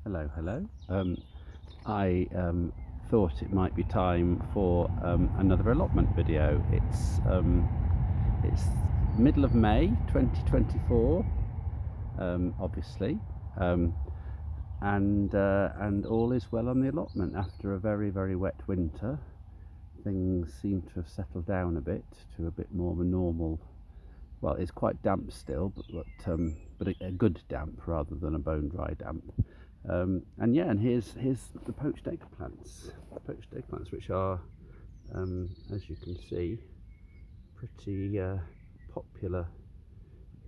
Hello, hello. I thought it might be time for another allotment video. It's middle of May 2024, obviously, um, and all is well on the allotment after a very wet winter. Things seem to have settled down a bit to a bit more of a normal. Well, it's quite damp still, but a good damp rather than a bone dry damp. And yeah, and here's the poached eggplants, which are, as you can see, pretty popular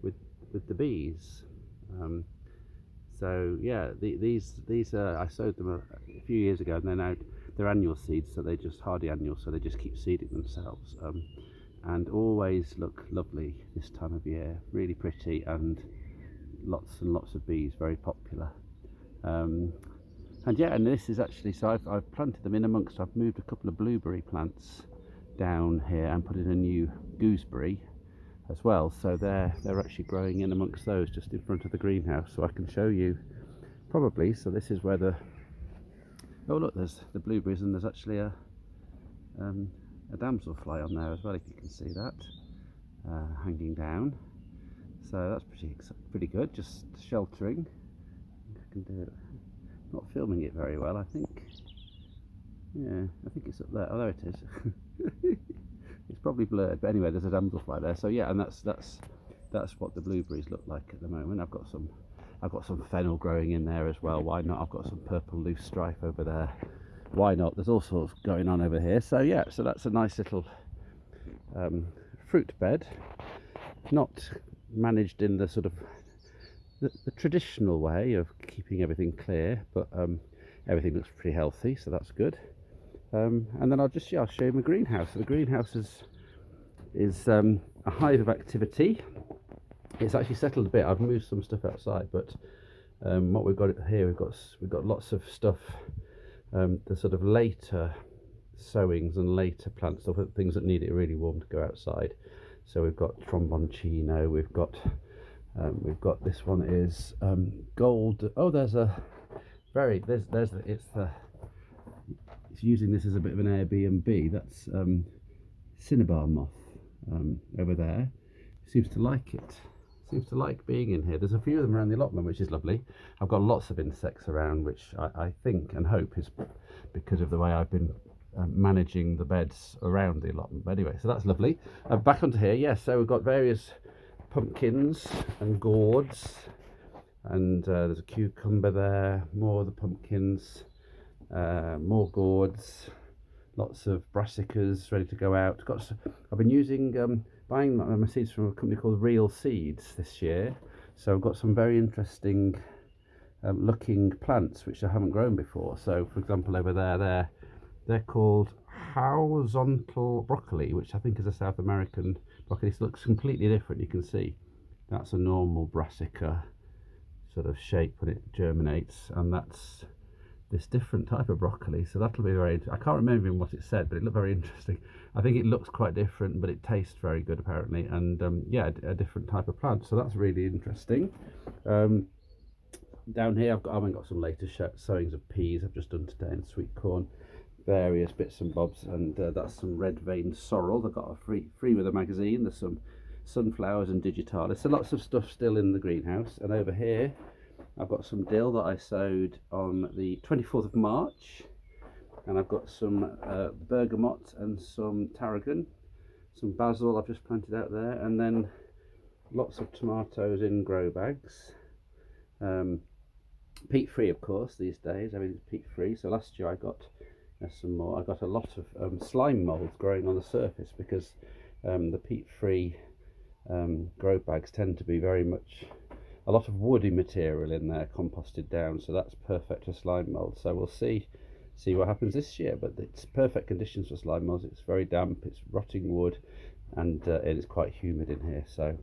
with the bees. Um, so yeah, these I sowed them a few years ago, and they're annual seeds, so they just hardy annual, so they just keep seeding themselves, and always look lovely this time of year. Really pretty, and lots of bees. Very popular. Um, and yeah, and this is actually, so I've planted them in amongst, I've moved a couple of blueberry plants down here and put in a new gooseberry as well, so they're actually growing in amongst those just in front of the greenhouse, so I can show you probably. So this is where oh look, there's the blueberries, and there's actually a damselfly on there as well, if you can see that, hanging down. So that's pretty good, just sheltering. I can do it. Not filming it very well, I think. Yeah, I think it's up there. Oh, there it is. It's probably blurred, but anyway, there's a damselfly there. So yeah, and that's what the blueberries look like at the moment. I've got some fennel growing in there as well. Why not? I've got some purple loose strife over there. Why not? There's all sorts going on over here. So yeah, so that's a nice little fruit bed, not managed in the sort of the traditional way of keeping everything clear, but everything looks pretty healthy, so that's good. And then I'll show you my greenhouse. So the greenhouse is a hive of activity. It's actually settled a bit. I've moved some stuff outside, but what we've got here, we've got lots of stuff. The sort of later sowings and later plant stuff, things that need it really warm to go outside. So we've got tromboncino. We've got this one is gold. Oh, there's it's using this as a bit of an Airbnb. That's cinnabar moth over there. Seems to like it. Seems to like being in here. There's a few of them around the allotment, which is lovely. I've got lots of insects around, which I think and hope is because of the way I've been managing the beds around the allotment. But anyway, so that's lovely. Back onto here, yes. So we've got various pumpkins and gourds, and there's a cucumber there, more of the pumpkins, more gourds, lots of brassicas ready to go out. I've been buying my seeds from a company called Real Seeds this year, so I've got some very interesting looking plants which I haven't grown before. So for example, over there, they're called horizontal broccoli, which I think is a South American broccoli. It looks completely different. You can see that's a normal brassica sort of shape when it germinates, and that's this different type of broccoli. So that'll be very I can't remember even what it said, but it looked very interesting. I think it looks quite different, but it tastes very good apparently, and yeah, a different type of plant, so that's really interesting. Down here I've got some later sowings of peas I've just done today, and sweet corn, various bits and bobs, and that's some red veined sorrel. They've got a free with a magazine. There's some sunflowers and digitalis, so lots of stuff still in the greenhouse. And over here I've got some dill that I sowed on the 24th of March, and I've got some bergamot and some tarragon, some basil I've just planted out there, and then lots of tomatoes in grow bags. Peat free, of course, these days. Everything's peat free. So last year I got some more. I got a lot of slime molds growing on the surface because the peat free grow bags tend to be very much a lot of woody material in there composted down, so that's perfect for slime mold. So we'll see what happens this year, but it's perfect conditions for slime molds. It's very damp, it's rotting wood, and it is quite humid in here. So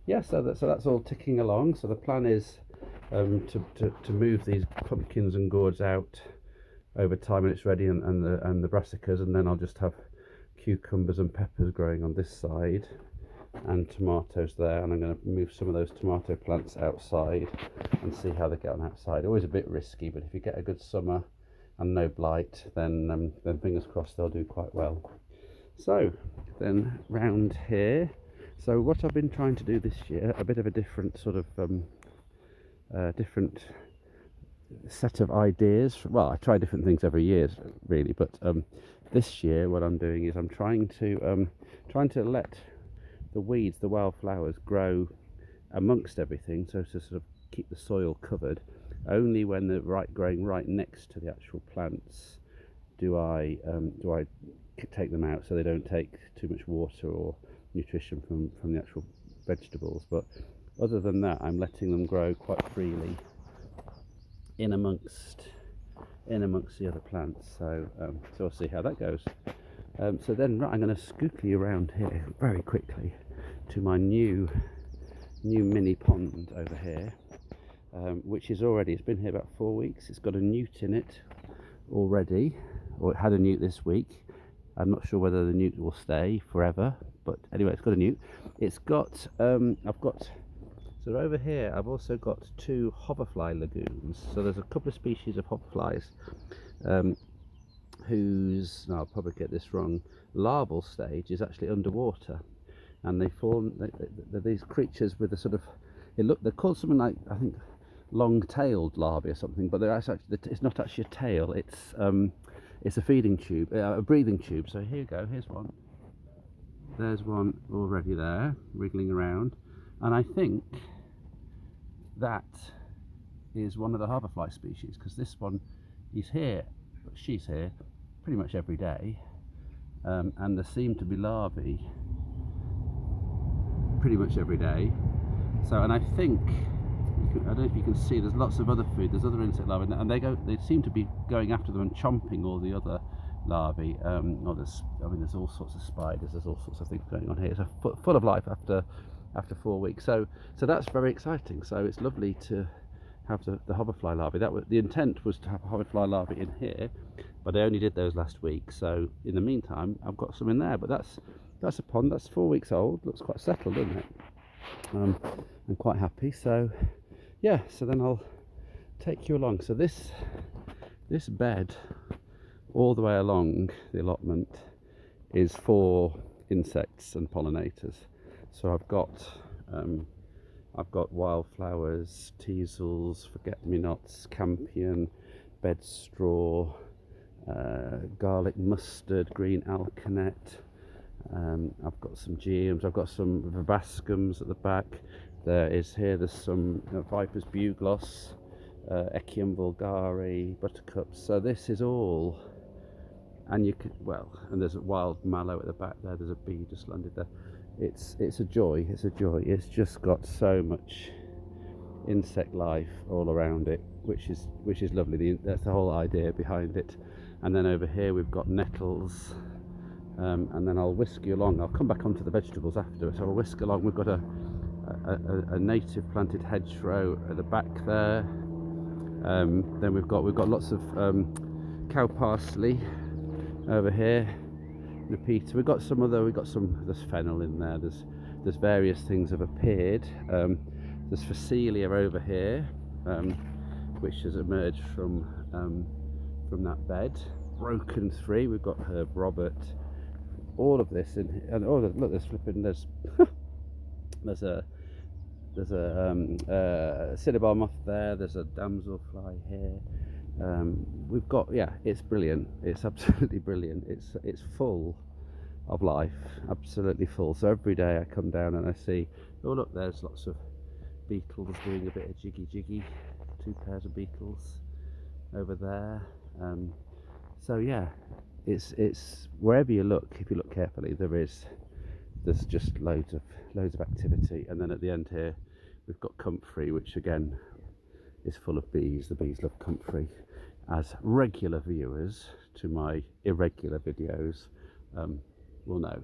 yeah, so that's all ticking along. So the plan is to move these pumpkins and gourds out over time when it's ready, and the brassicas, and then I'll just have cucumbers and peppers growing on this side. and tomatoes there, and I'm going to move some of those tomato plants outside and see how they get on outside. Always a bit risky, but if you get a good summer and no blight, then fingers crossed they'll do quite well. So then round here, so what I've been trying to do this year, a bit of a different sort of different set of ideas. Well, I try different things every year really, but this year what I'm doing is I'm trying to let the weeds, the wildflowers, grow amongst everything, so to sort of keep the soil covered. Only when they're growing right next to the actual plants do I take them out, so they don't take too much water or nutrition from the actual vegetables. But other than that, I'm letting them grow quite freely in amongst the other plants. So we'll see how that goes. So then I'm going to scootly around here very quickly to my new mini pond over here, which is already, it's been here about 4 weeks. It's got a newt in it already, or it had a newt this week. I'm not sure whether the newt will stay forever, but anyway, it's got a newt. It's got so over here I've also got 2 hoverfly lagoons. So there's a couple of species of hoverflies whose, now I'll probably get this wrong, larval stage is actually underwater, and they form they're these creatures with a sort of, they're called something like, I think, long-tailed larvae or something, but they're actually, it's not actually a tail, it's a feeding tube, a breathing tube. So here you go, here's one. There's one already there, wriggling around, and I think that is one of the hoverfly species, because this one is here, she's here pretty much every day, and there seem to be larvae pretty much every day. So, and I think, I don't know if you can see, there's lots of other food, there's other insect larvae, and they seem to be going after them and chomping all the other larvae. There's all sorts of spiders, there's all sorts of things going on here. It's full of life after 4 weeks. So that's very exciting. So it's lovely to have the hoverfly larvae. The intent was to have a hoverfly larvae in here, but I only did those last week. So in the meantime, I've got some in there. But that's a pond that's 4 weeks old. Looks quite settled, doesn't it? I'm quite happy. So yeah. So then I'll take you along. So this bed, all the way along the allotment, is for insects and pollinators. So I've got wildflowers, teasels, forget-me-nots, campion, bedstraw, garlic mustard, green alkanet. I've got some geums, I've got some verbascums at the back. There's some Viper's bugloss, Echium vulgare, buttercups. So this is all, and and there's a wild mallow at the back there. There's a bee just landed there. It's a joy. It's just got so much insect life all around it, which is lovely. That's the whole idea behind it. And then over here we've got nettles, and then I'll whisk you along. I'll come back onto the vegetables after, so I'll whisk along. We've got a native planted hedgerow at the back there. Then we've got lots of cow parsley over here. Repeater. There's fennel in there. There's various things have appeared. There's Phacelia over here, which has emerged from that bed. Broken free. We've got Herb Robert. All of this and look, there's a cinnabar moth there. There's a damselfly here. We've got, it's brilliant. It's absolutely brilliant. It's full of life, absolutely full. So every day I come down and I see, oh look, there's lots of beetles doing a bit of jiggy. 2 pairs of beetles over there. So yeah, it's wherever you look, if you look carefully, there's just loads of activity. And then at the end here we've got comfrey, which again is full of bees. The bees love comfrey, as regular viewers to my irregular videos will know.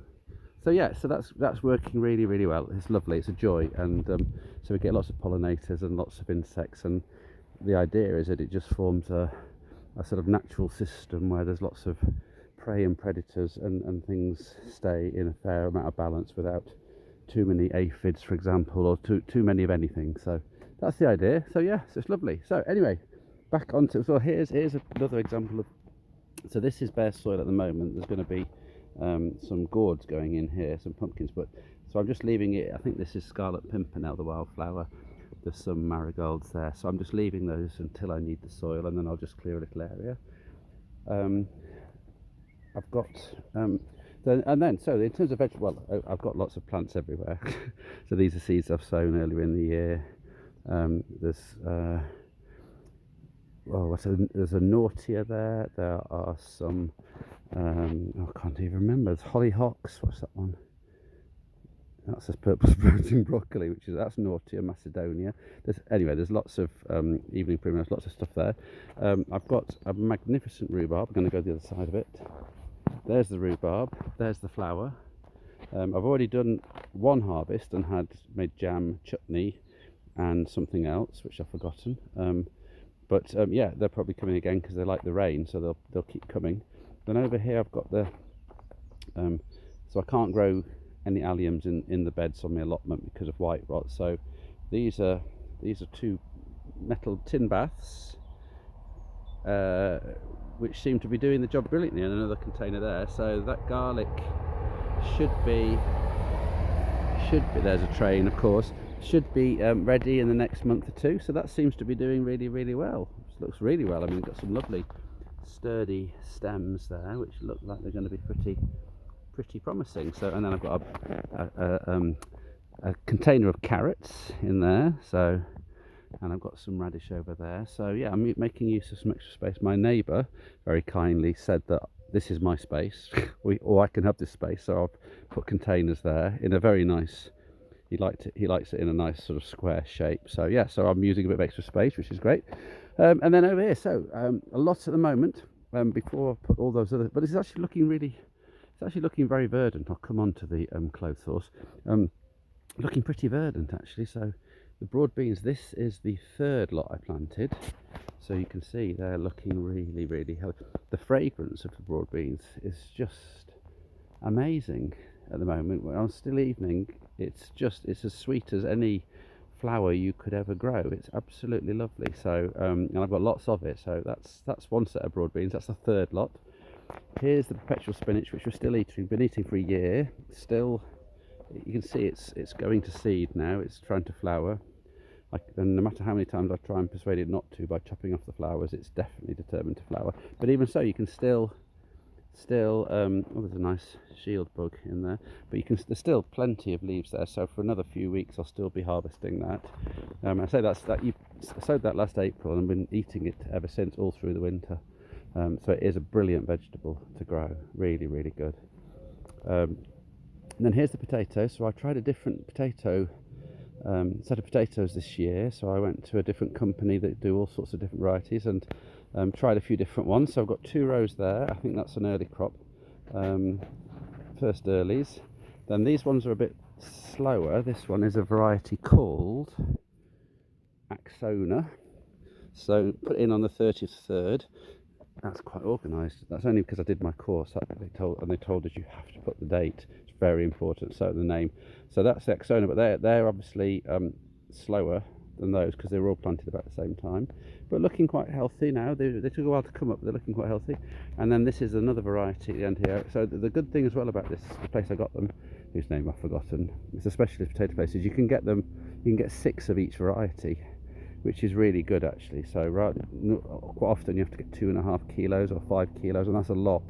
So yeah, so that's working really, really well. It's lovely, it's a joy, and so we get lots of pollinators and lots of insects, and the idea is that it just forms a sort of natural system where there's lots of prey and predators, and things stay in a fair amount of balance without too many aphids, for example, or too many of anything. So that's the idea. So yeah, so it's lovely. So anyway, back onto, so here's another example of, so this is bare soil at the moment. There's going to be some gourds going in here, some pumpkins, but so I'm just leaving it. I think this is Scarlet Pimpernel, the wildflower. There's some marigolds there, so I'm just leaving those until I need the soil, and then I'll just clear a little area. I've got so in terms of vegetable, well, I've got lots of plants everywhere. So these are seeds I've sown earlier in the year. There's there's a Nautia there. There are some I can't even remember. There's hollyhocks. What's that one? That's a purple sprouting broccoli, that's Nautia Macedonia. There's lots of evening primrose, lots of stuff there. I've got a magnificent rhubarb. I'm going to go the other side of it. There's the rhubarb. There's the flower. I've already done one harvest and made jam, chutney, and something else which I've forgotten. But yeah, they're probably coming again because they like the rain, so they'll keep coming. Then over here I've got the so I can't grow any alliums in the beds on my allotment because of white rot. So these are 2 metal tin baths, which seem to be doing the job brilliantly, and another container there. So that garlic should be there's a train, of course, should be ready in the next month or 2. So that seems to be doing really, really well. It looks really well. I mean, we've got some lovely sturdy stems there which look like they're going to be pretty promising. So, and then I've got a container of carrots in there, so, and I've got some radish over there. So yeah, I'm making use of some extra space. My neighbour very kindly said that this is my space, or I can have this space, so I've put containers there in a very nice, he likes it in a nice sort of square shape. So yeah, so I'm using a bit of extra space, which is great. And then over here, so a lot at the moment, before I put all those other, but it's actually looking very verdant. I'll come on to the clothes horse. Looking pretty verdant actually. So the broad beans, this is the 3rd lot I planted. So you can see they're looking really, really healthy. The fragrance of the broad beans is just amazing at the moment. On still evening, it's as sweet as any flower you could ever grow. It's absolutely lovely. So and I've got lots of it. So that's one set of broad beans. That's the 3rd lot. Here's the perpetual spinach, which we're still eating. Been eating for a year. Still, you can see it's going to seed now. It's trying to flower. And no matter how many times I try and persuade it not to by chopping off the flowers, it's definitely determined to flower. But even so, you can still oh, there's a nice shield bug in there. But there's still plenty of leaves there. So for another few weeks, I'll still be harvesting that. I say you sowed that last April, and I've been eating it ever since, all through the winter. So it is a brilliant vegetable to grow, really, really good. And then here's the potatoes. So I tried a different set of potatoes this year. So I went to a different company that do all sorts of different varieties and tried a few different ones. So I've got 2 rows there. I think that's an early crop, first earlies. Then these ones are a bit slower. This one is a variety called Axona. So put in on the 30th 3rd. That's quite organised. That's only because I did my course. They told us you have to put the date. It's very important. So the name. So that's the Axona, but they're obviously slower than those because they were all planted about the same time. But looking quite healthy now. They took a while to come up, but they're looking quite healthy. And then this is another variety at the end here. So the good thing as well about the place I got them, whose name I've forgotten, it's a specialist potato place, is you can get 6 of each variety, which is really good actually. So quite often you have to get 2.5 kilos or 5 kilos, and that's a lot,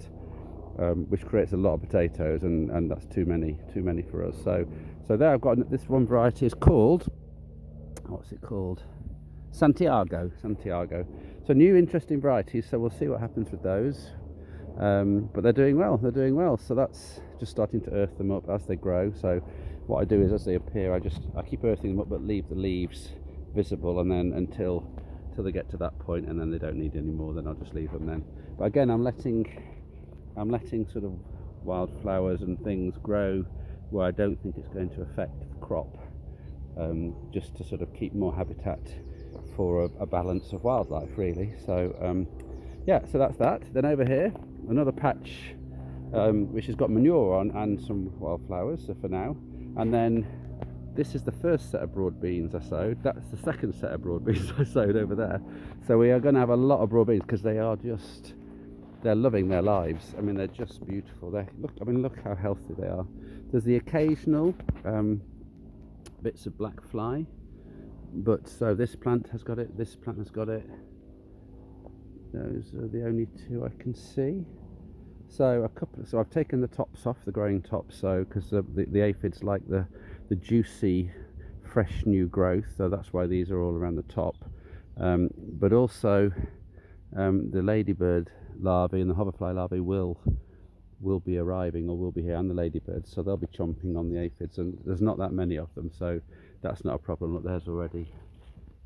which creates a lot of potatoes, and that's too many for us. So there I've got this one variety is called, what's it called? Santiago. So new interesting varieties, so we'll see what happens with those. But they're doing well. So that's just starting to earth them up as they grow. So what I do is, as they appear, I keep earthing them up but leave the leaves visible, and then until they get to that point, and then they don't need any more, then I'll just leave them then. But again, I'm letting sort of wildflowers and things grow where I don't think it's going to affect the crop, just to sort of keep more habitat for a balance of wildlife really. So yeah, so that's that. Then over here, another patch which has got manure on and some wildflowers, so for now. And then this is the first set of broad beans I sowed. That's the second set of broad beans I sowed over there. So we are going to have a lot of broad beans because they're loving their lives. I mean, they're just beautiful. Look how healthy they are. There's the occasional bits of black fly, but so this plant has got it, this plant has got it. Those are the only two I can see. So so I've taken the tops off, the growing tops, so because the aphids like the juicy, fresh new growth, so that's why these are all around the top. But also the ladybird larvae and the hoverfly larvae will be arriving, or will be here, and the ladybirds, so they'll be chomping on the aphids, and there's not that many of them, so that's not a problem. Look, there's already,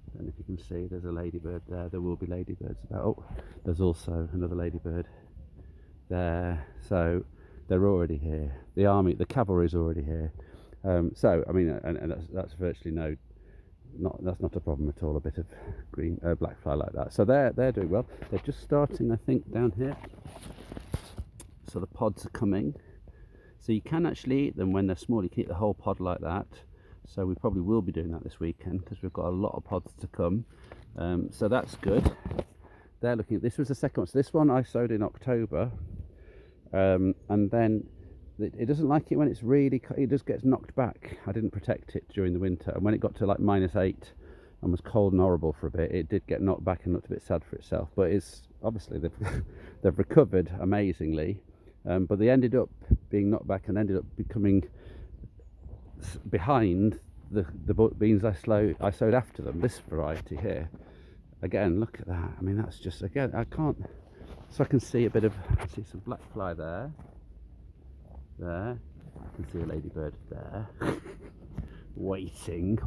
I don't know if you can see, there's a ladybird there. There will be ladybirds about. Oh, there's also another ladybird there, so they're already here. The cavalry's already here. So I mean, and that's virtually that's not a problem at all. A bit of green black fly like that. So they're doing well. They're just starting, I think, down here. So the pods are coming. So you can actually eat them when they're small. You can eat the whole pod like that. So we probably will be doing that this weekend because we've got a lot of pods to come. So that's good. They're looking at, this was the second one. So this one I sowed in October, and then it doesn't like it when it's really, it just gets knocked back. I didn't protect it during the winter, and when it got to like -8 and was cold and horrible for a bit, it did get knocked back and looked a bit sad for itself. But it's obviously they've recovered amazingly, but they ended up being knocked back and ended up becoming behind the beans I sowed after them. This variety here, again, look at that. I mean, that's just, again, I can't, so I can see a bit of, I see some black fly there, I can see a ladybird there, waiting.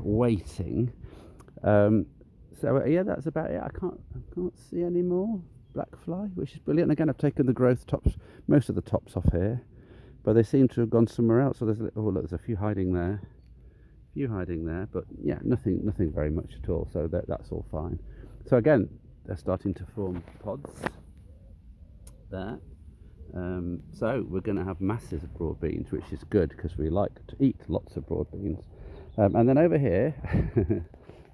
So yeah, that's about it. I can't see any more black fly, which is brilliant. Again, I've taken the growth tops, most of the tops off here, but they seem to have gone somewhere else. So there's a few hiding there, but yeah, nothing very much at all. So that's all fine. So again, they're starting to form pods there. So we're going to have masses of broad beans, which is good because we like to eat lots of broad beans. And then over here,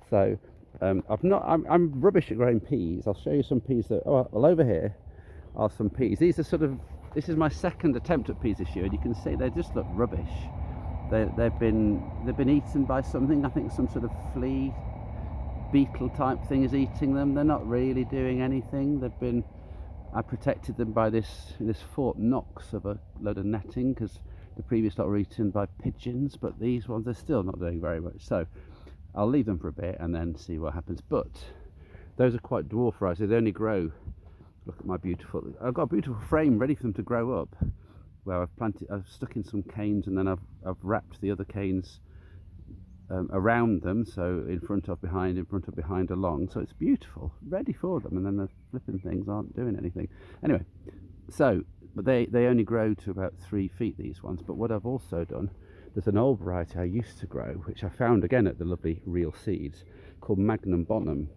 so I'm rubbish at growing peas. I'll show you some peas that, well, over here are some peas. These are this is my second attempt at peas this year, and you can see they just look rubbish. They've been eaten by something. I think some sort of flea, beetle type thing is eating them. They're not really doing anything. I protected them by this Fort Knox of a load of netting, because the previous lot were eaten by pigeons, but these ones, they're still not doing very much. So I'll leave them for a bit and then see what happens. But those are quite dwarf varieties. They only grow, look at my beautiful, I've got a beautiful frame ready for them to grow up, where I've stuck in some canes, and then I've wrapped the other canes around them, so in front of behind along, so it's beautiful, ready for them. And then the flipping things aren't doing anything anyway. So but they only grow to about 3 feet, these ones. But what I've also done, there's an old variety I used to grow, which I found again at the lovely Real Seeds, called Magnum Bonum,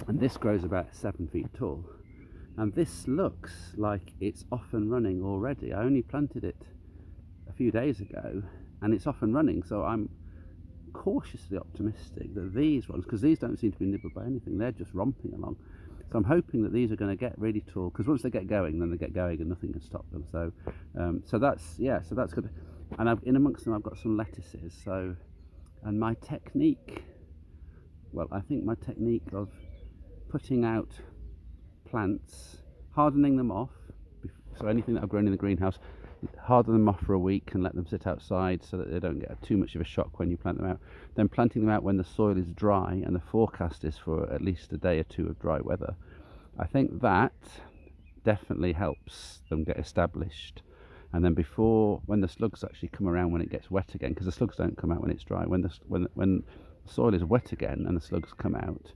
and this grows about 7 feet tall, and this looks like it's off and running already. I only planted it a few days ago and it's off and running, so I'm cautiously optimistic that these ones, because these don't seem to be nibbled by anything, they're just romping along, so I'm hoping that these are going to get really tall, because once they get going, then they get going and nothing can stop them. So so that's good. And in amongst them I've got some lettuces. So, and my technique, well, I think my technique of putting out plants, hardening them off, so anything that I've grown in the greenhouse, harden them off for a week and let them sit outside so that they don't get too much of a shock when you plant them out. Then planting them out when the soil is dry and the forecast is for at least a day or two of dry weather. I think that definitely helps them get established. And then when the slugs actually come around when it gets wet again, because the slugs don't come out when it's dry, when the soil is wet again and the slugs come out,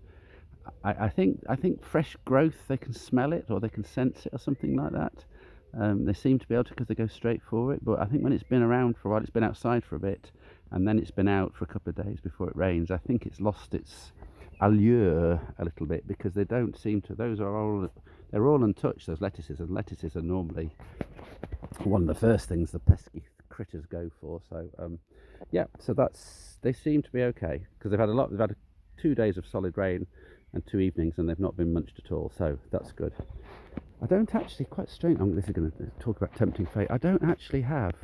I think fresh growth, they can smell it or they can sense it or something like that. They seem to be able to, because they go straight for it. But I think when it's been around for a while, it's been outside for a bit, and then it's been out for a couple of days before it rains, I think it's lost its allure a little bit, because they don't seem to. They're all untouched, those lettuces, and lettuces are normally one of the first things the pesky critters go for. So yeah, so they seem to be okay, because they've had 2 days of solid rain and 2 evenings, and they've not been munched at all, so that's good. I don't actually, quite strange, this is going to talk about tempting fate, I don't actually have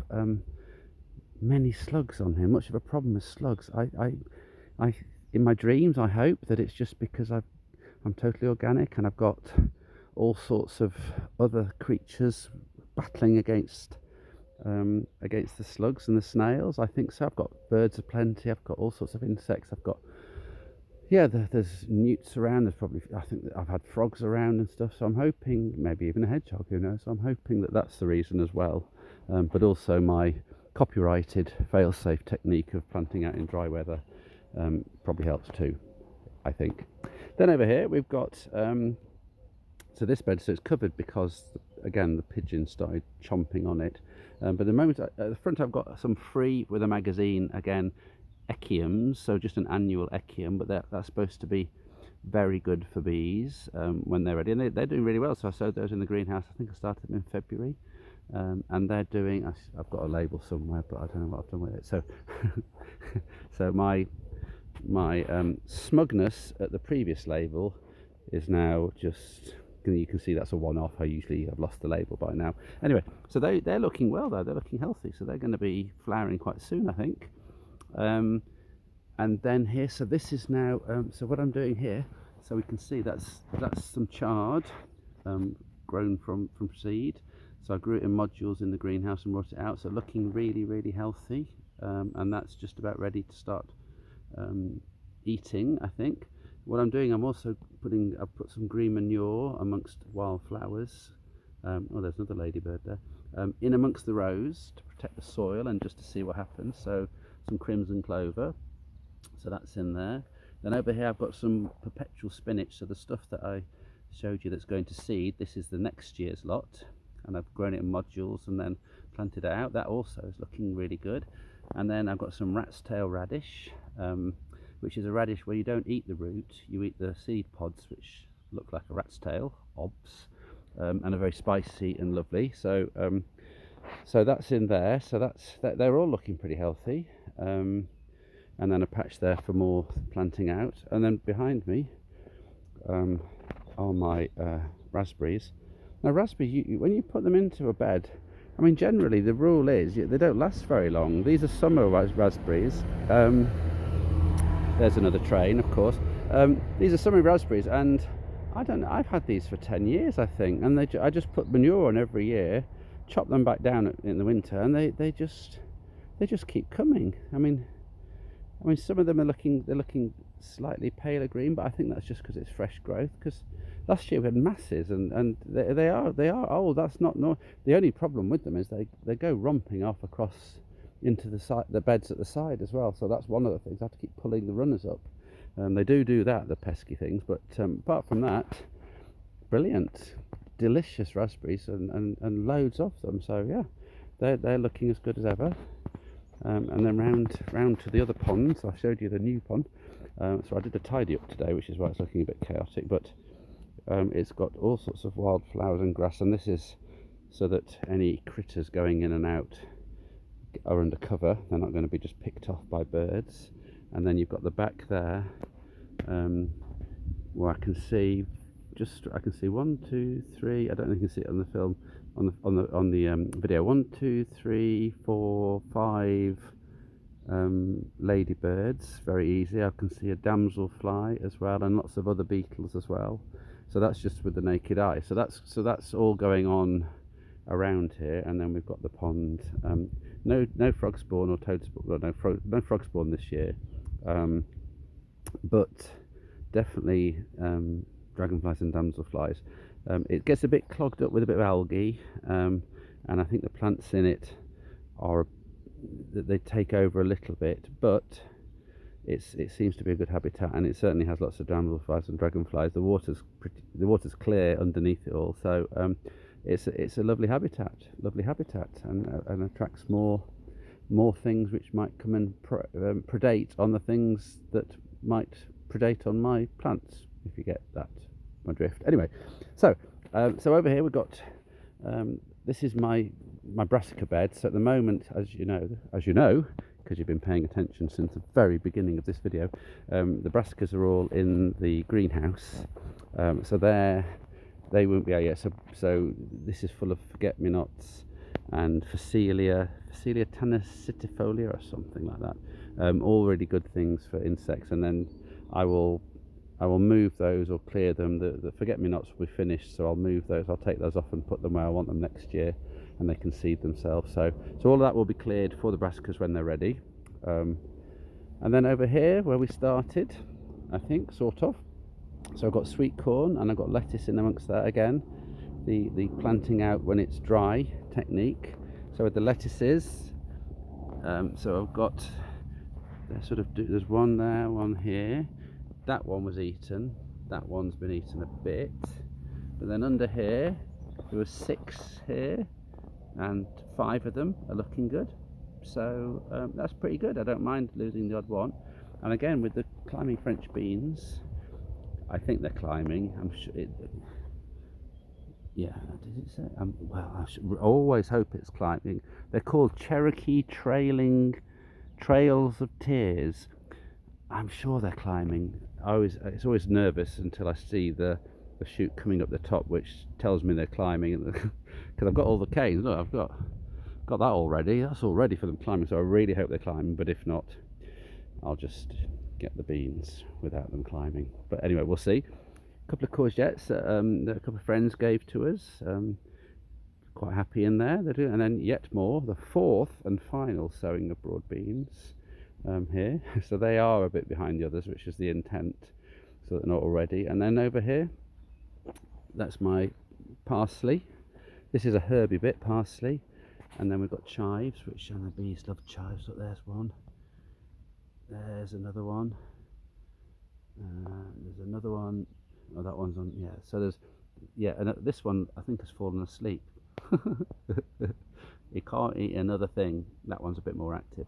many slugs on here, much of a problem with slugs. I in my dreams I hope that it's just because I'm totally organic and I've got all sorts of other creatures battling against the slugs and the snails. I think so. I've got birds aplenty, I've got all sorts of insects, I've got, yeah, there's newts around, there's probably, I think that I've had frogs around and stuff, so I'm hoping, maybe even a hedgehog, who knows, so I'm hoping that that's the reason as well. But also my copyrighted fail-safe technique of planting out in dry weather probably helps too, I think. Then over here we've got so this bed, so it's covered because again the pigeons started chomping on it, but at the moment at the front I've got some free with a magazine, again echiums, so just an annual echium, but that's supposed to be very good for bees when they're ready, and they're doing really well. So I sowed those in the greenhouse, I think I started them in February, and they're doing, I've got a label somewhere but I don't know what I've done with it, so so my smugness at the previous label is now just, you can see that's a one-off. I've lost the label by now. Anyway, so they're looking well though, they're looking healthy, so they're going to be flowering quite soon, I think. And then here, so this is now, so what I'm doing here, so we can see that's some chard grown from seed. So I grew it in modules in the greenhouse and brought it out, so looking really, really healthy, and that's just about ready to start eating, I think. What I'm doing, I've put some green manure amongst wildflowers. Oh, there's another ladybird there. In amongst the rows to protect the soil and just to see what happens. So some crimson clover, so that's in there. Then over here I've got some perpetual spinach, so the stuff that I showed you that's going to seed, this is the next year's lot, and I've grown it in modules and then planted it out. That also is looking really good. And then I've got some rat's tail radish, which is a radish where you don't eat the root, you eat the seed pods, which look like a rat's tail, obs, and are very spicy and lovely. So so that's in there, so they're all looking pretty healthy. And then a patch there for more planting out, and then behind me are my raspberries. Now raspberries, when you put them into a bed, I mean generally the rule is they don't last very long. These are summer raspberries. There's another train, of course. These are summer raspberries, and I don't know, I've had these for 10 years I think, and I just put manure on every year, chop them back down in the winter, and they just keep coming. I mean some of them they're looking slightly paler green, but I think that's just because it's fresh growth, because last year we had masses, and they are old. That's not the only problem with them is they go romping off across into the beds at the side as well, so that's one of the things. I have to keep pulling the runners up. They do that, the pesky things, but apart from that, brilliant, delicious raspberries, and loads of them. So yeah, they're looking as good as ever. And then round to the other ponds. I showed you the new pond, so I did a tidy up today, which is why it's looking a bit chaotic, but it's got all sorts of wildflowers and grass, and this is so that any critters going in and out are under cover. They're not going to be just picked off by birds. And then you've got the back there, where I can see 1, 2, 3. I don't know if you can see it on the film, on the video. 1, 2, 3, 4, 5 ladybirds, very easy. I can see a damselfly as well, and lots of other beetles as well. So that's just with the naked eye. So that's all going on around here. And then we've got the pond. No frog spawn or toad spawn. Well, no frog spawn this year, but definitely dragonflies and damselflies. It gets a bit clogged up with a bit of algae, and I think the plants in it they take over a little bit, but it seems to be a good habitat, and it certainly has lots of damselflies and dragonflies. The water's clear underneath it all, so it's a lovely habitat, and attracts more things which might come and predate on the things that might predate on my plants, if you get that, my drift. Anyway, so over here we've got this is my brassica bed. So at the moment, as you know, because you've been paying attention since the very beginning of this video, the brassicas are all in the greenhouse. So they won't be out yet. So this is full of forget-me-nots and Phacelia tanacitifolia or something like that. All really good things for insects. And then I will move those or clear them. The forget-me-nots will be finished, so I'll move those. I'll take those off and put them where I want them next year, and they can seed themselves. So all of that will be cleared for the brassicas when they're ready. And then over here where we started, I think, sort of. So I've got sweet corn and I've got lettuce in amongst that again. The planting out when it's dry technique. So with the lettuces, so I've got there's one there, one here. That one was eaten. That one's been eaten a bit. But then under here, there were 6 here, and 5 of them are looking good. So that's pretty good. I don't mind losing the odd one. And again, with the climbing French beans, I think they're climbing. I'm sure yeah, did it say? Well, I should always hope it's climbing. They're called Cherokee Trails of Tears. I'm sure they're climbing. It's always nervous until I see the shoot coming up the top, which tells me they're climbing. Because I've got all the canes. Look, I've got that already. That's all ready for them climbing. So I really hope they're climbing. But if not, I'll just get the beans without them climbing. But anyway, we'll see. A couple of courgettes that a couple of friends gave to us. Quite happy in there. They're doing, and then yet more. The 4th and final sowing of broad beans. Here, so they are a bit behind the others, which is the intent, so they're not already. And then over here, that's my parsley. This is a herby bit, parsley. And then we've got chives, which the bees love chives. Look, there's one. There's another one. There's another one. Oh, that one's on. Yeah. So there's, and this one I think has fallen asleep. He can't eat another thing. That one's a bit more active.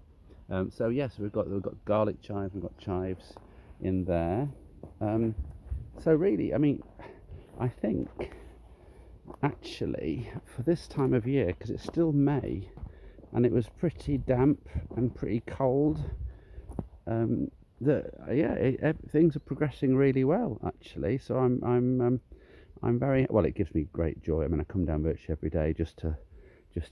So yes, we've got garlic chives, we've got chives in there. So really, I mean, I think actually for this time of year, because it's still May and it was pretty damp and pretty cold, things are progressing really well actually. So I'm very well. It gives me great joy. I mean, I come down virtually every day just to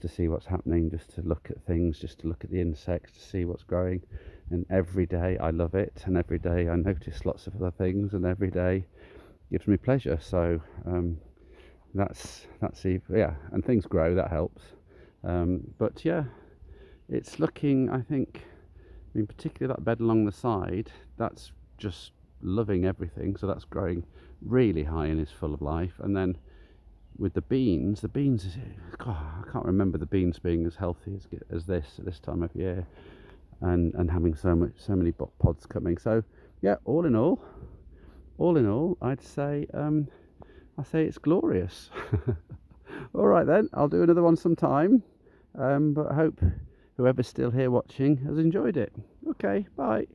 see what's happening, just to look at things, just to look at the insects, to see what's growing. And every day I love it, and every day I notice lots of other things, and every day gives me pleasure. So that's and things grow, that helps. But yeah, it's looking, I think, I mean, particularly that bed along the side, that's just loving everything. So that's growing really high and is full of life. And then with the beans, God, I can't remember the beans being as healthy as this at this time of year, and having so many pods coming. So yeah, all in all, I'd say it's glorious. All right then, I'll do another one sometime. But I hope whoever's still here watching has enjoyed it. Okay, bye.